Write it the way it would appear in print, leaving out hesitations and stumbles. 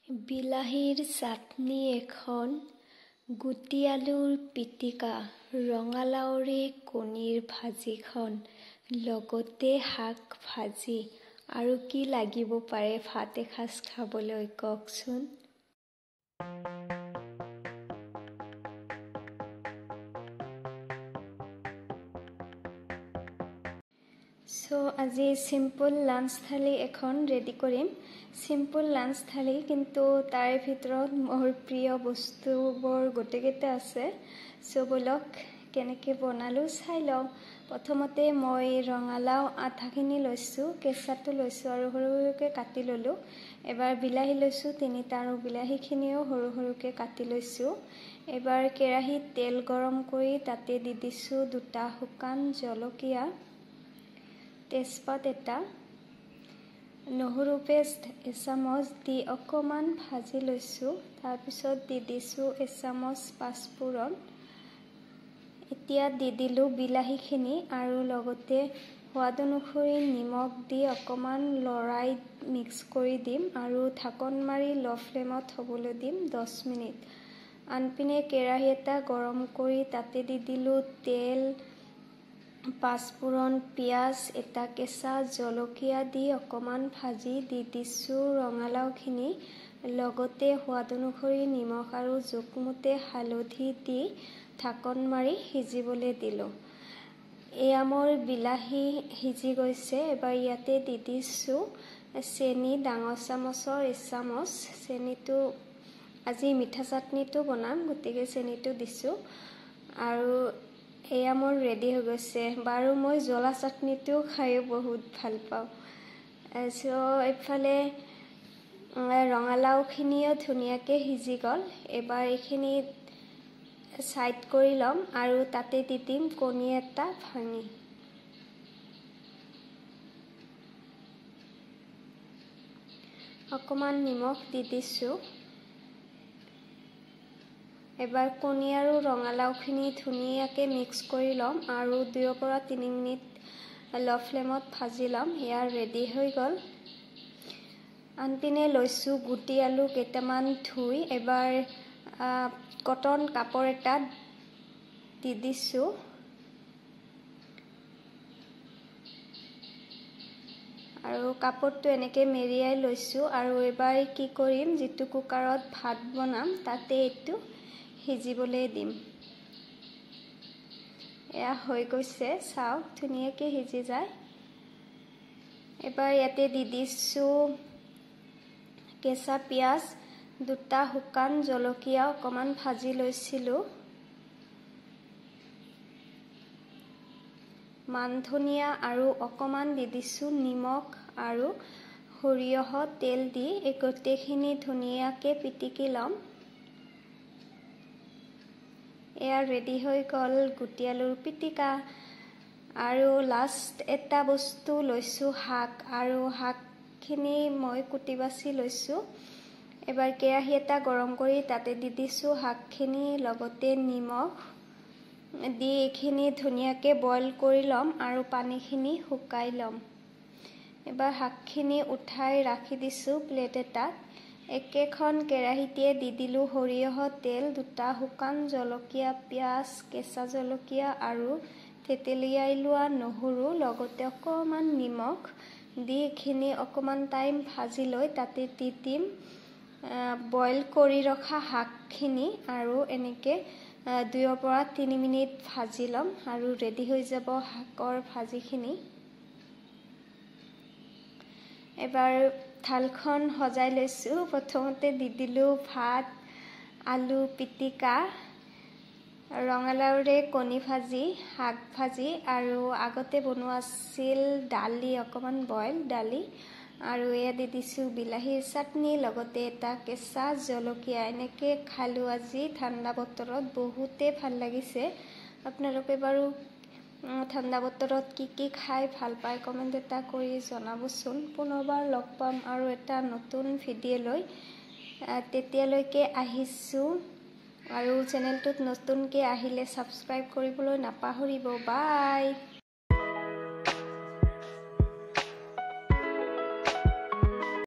বিলাহীৰ চাটনি এখন, গুটি আলুৰ পিটিকা, ৰঙালাওৰে কণীৰ ভাজিখন, লগতে শাক ভাজি আৰু কি লাগিব পাৰে ভাত এসাঁজ খাবলৈ কওকচোন। আজি চিম্পল লাঞ্চ থালি এখন ৰেডি কৰিম। চিম্পল লাঞ্চ থালি, কিন্তু তাৰে ভিতৰত মোৰ প্ৰিয় বস্তুবোৰ গোটেইকেইটা আছে। ব'লক কেনেকৈ বনালোঁ চাই লওঁ। প্ৰথমতে মই ৰঙালাও আধাখিনি লৈছোঁ, কেঁচাটো লৈছোঁ আৰু সৰু সৰুকৈ কাটি ল'লোঁ। এবাৰ বিলাহী লৈছোঁ 3টা আৰু বিলাহীখিনিও সৰু সৰুকৈ কাটি লৈছোঁ। এবাৰ কেৰাহীত তেল গৰম কৰি তাতে দি দিছোঁ 2টা শুকান জলকীয়া, তেজপাত এটা, নহৰু পেষ্ট এচামুচ দি অকণমান ভাজি লৈছোঁ। তাৰপিছত দি দিছোঁ এচামুচ পাঁচফোৰণ। এতিয়া দি দিলোঁ বিলাহীখিনি আৰু লগতে সোৱাদ অনুসৰি নিমখ দি অকণমান লৰাই মিক্স কৰি দিম আৰু ঢাকন মাৰি ল' ফ্লেমত হ'বলৈ দিম 10 মিনিট। আনপিনে কেৰাহী এটা গৰম কৰি তাতে দি দিলোঁ তেল, পাঁচফোৰণ, পিঁয়াজ এটা, কেঁচা জলকীয়া দি অকণমান ভাজি দি দিছোঁ ৰঙালাওখিনি, লগতে সোৱাদ অনুসৰি নিমখ আৰু জোখমতে হালধি দি ঢাকন মাৰি সিজিবলৈ দিলোঁ। এয়া মোৰ বিলাহী সিজি গৈছে। এবাৰ ইয়াতে দি দিছোঁ চেনি, ডাঙৰ চামুচৰ এচামুচ। চেনিটো আজি মিঠা চাটনিটো বনাম, গতিকে চেনিটো দিছোঁ। আৰু এয়া মোৰ ৰেডি হৈ গৈছে। বাৰু মই জ্বলা চাটনিটো খায়ো বহুত ভাল পাওঁ। এইফালে ৰঙালাওখিনিও ধুনীয়াকৈ সিজি গ'ল। এবাৰ এইখিনি ছাইড কৰি ল'ম আৰু তাতে দি দিম কণী এটা ভাঙি। অকণমান নিমখ দি দিছোঁ। এবাৰ কণী আৰু ৰঙালাওখিনি ধুনীয়াকৈ মিক্স কৰি ল'ম আৰু 2 পৰা 3 মিনিট ল' ফ্লেমত ভাজি ল'ম। এয়া ৰেডি হৈ গ'ল। আনপিনে লৈছোঁ গুটি আলু কেইটামান ধুই এবাৰ কটন কাপোৰ এটাত দি দিছোঁ। আৰু কাপোৰটো এনেকৈ মেৰিয়াই লৈছোঁ আৰু এবাৰ কি কৰিম, যিটো কুকাৰত ভাত বনাম তাতে এইটো সিজিবলৈ দিম। এয়া হৈ গৈছে, চাওক ধুনীয়াকৈ সিজি যায়। এবাৰ ইয়াতে দি দিছোঁ কেঁচা পিঁয়াজ, 2টা শুকান জলকীয়া অকণমান ভাজি লৈছিলোঁ, মান ধনিয়া আৰু অকণমান দি দিছোঁ নিমখ আৰু সৰিয়হ তেল দি এই গোটেইখিনি ধুনীয়াকৈ পিটিকি ল'ম। এয়া ৰেডি হৈ গ'ল গুটি আলুৰ পিটিকা। আৰু লাষ্ট এটা বস্তু লৈছোঁ শাক, আৰু শাকখিনি মই কুটি বাছি লৈছোঁ। এবাৰ কেৰাহী এটা গৰম কৰি তাতে দি দিছোঁ শাকখিনি, লগতে নিমখ দি এইখিনি ধুনীয়াকৈ বইল কৰি ল'ম আৰু পানীখিনি শুকাই ল'ম। এবাৰ শাকখিনি উঠাই ৰাখি দিছোঁ প্লেট এটাত। একেখন কেৰাহীতে দি দিলোঁ সৰিয়হ তেল, 2টা শুকান জলকীয়া, পিঁয়াজ, কেঁচা জলকীয়া আৰু থেতেলিয়াই লোৱা নহৰু, লগতে অকণমান নিমখ দি এইখিনি অকণমান টাইম ভাজি লৈ তাতে দি দিম বইল কৰি ৰখা শাকখিনি আৰু এনেকৈ 2 পৰা 3 মিনিট ভাজি ল'ম আৰু ৰেডি হৈ যাব শাকৰ ভাজিখিনি। এবাৰ থালখন সজাই লৈছোঁ। প্ৰথমতে দি দিলোঁ ভাত, আলু পিটিকা, ৰঙালাওৰে কণী ভাজি, শাক ভাজি আৰু আগতে বনোৱা আছিল দালি, অকণমান বইল দালি, আৰু এয়া দি দিছোঁ বিলাহীৰ চাটনি, লগতে এটা কেঁচা জলকীয়া। এনেকৈ খালোঁ আজি ঠাণ্ডা বতৰত, বহুতেই ভাল লাগিছে। আপোনালোকে বাৰু ঠাণ্ডা বতৰত কি খাই ভাল পায় কমেণ্ট এটা কৰি জনাবচোন। পুনৰবাৰ লগ পাম আৰু এটা নতুন ভিডিঅ' লৈ। তেতিয়ালৈকে আহিছোঁ, আৰু চেনেলটোত নতুনকৈ আহিলে ছাবস্ক্ৰাইব কৰিবলৈ নাপাহৰিব। বাই।